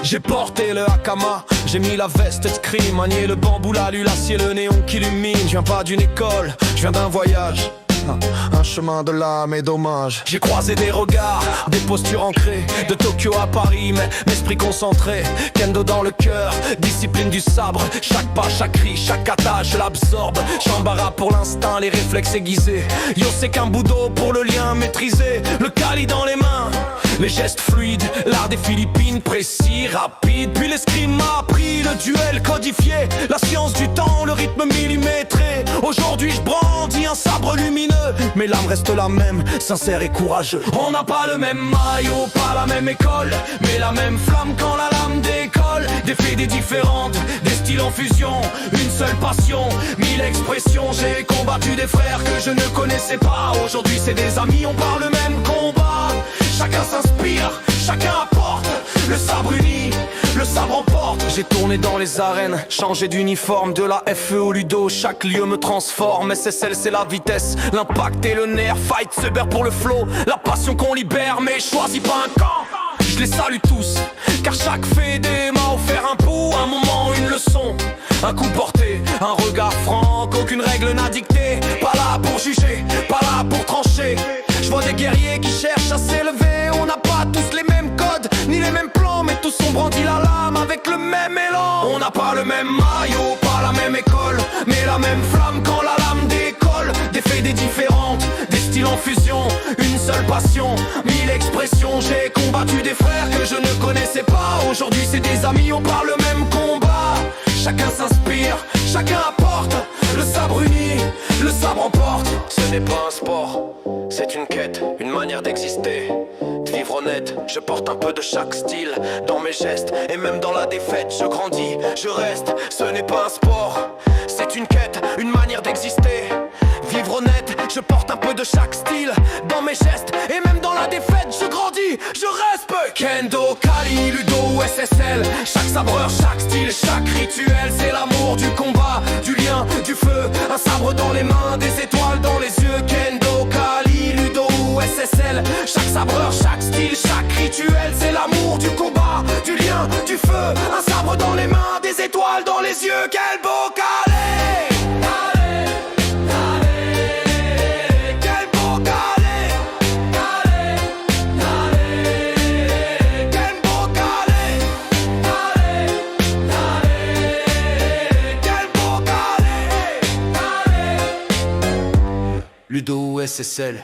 J'ai porté le hakama, j'ai mis la veste de crime, manié le bambou, l'alu, l'acier, le néon qui illumine. Je viens pas d'une école, je viens d'un voyage, un chemin de l'âme et d'hommage. J'ai croisé des regards, des postures ancrées, de Tokyo à Paris, mais l'esprit concentré. Kendo dans le cœur, discipline du sabre. Chaque pas, chaque cri, chaque kata, je l'absorbe. Shambara pour l'instinct, les réflexes aiguisés. Yo c'est qu'un budo pour le lien maîtrisé. Le kali dans les mains, les gestes fluides, l'art des Philippines, précis, rapide. Puis l'escrime m'a appris le duel codifié, la science du temps, le rythme millimétré. Aujourd'hui je brandis un sabre lumineux, mais l'âme reste la même, sincère et courageux. On n'a pas le même maillot, pas la même école, mais la même flamme quand la lame décolle. Des fédés différentes, des styles en fusion, une seule passion, mille expressions. J'ai combattu des frères que je ne connaissais pas. Aujourd'hui c'est des amis, on parle le même combat. Chacun s'inspire, chacun apporte. Le sabre uni, le sabre emporte. J'ai tourné dans les arènes, changé d'uniforme. De la FE au ludo, chaque lieu me transforme. SSL c'est la vitesse, l'impact et le nerf. Fight se beurre pour le flow, la passion qu'on libère. Mais choisis pas un camp, je les salue tous, car chaque fédé m'a offert un pouls, un moment, une leçon, un coup porté, un regard franc qu'aucune règle n'a dicté. Pas là pour juger, pas là pour trancher. Je vois des guerriers qui cherchent à s'élever. On n'a pas tous les mêmes codes, ni les mêmes plans, mais tous on brandit la lame avec le même élan. On n'a pas le même maillot, pas la même école, mais la même flamme quand la lame décolle. Des fédés différentes, des styles en fusion, une seule passion, mille expressions. J'ai combattu des frères que je ne connaissais pas. Aujourd'hui c'est des amis, on parle le même combat. Chacun s'inspire, chacun apporte. Le sabre uni, le sabre emporte. Ce n'est pas un sport, c'est une quête, une manière d'exister, de vivre honnête. Je porte un peu de chaque style dans mes gestes, et même dans la défaite je grandis, je reste. Ce n'est pas un sport, c'est une quête, une manière d'exister, vivre honnête. Je porte un peu de chaque style dans mes gestes, et même dans la défaite je grandis, je reste. Kendo, Kali, Ludo, SSL, chaque sabreur, chaque style, chaque rituel. C'est l'amour du combat, du lien, du feu, un sabre dans les mains, des étoiles dans les yeux. Kendo, Kali, Ludo, SSL, chaque sabreur, chaque style, chaque rituel. C'est l'amour du combat, du lien, du feu, un sabre dans les mains, des étoiles dans les yeux. Quel beau Kali! Ludo SSL.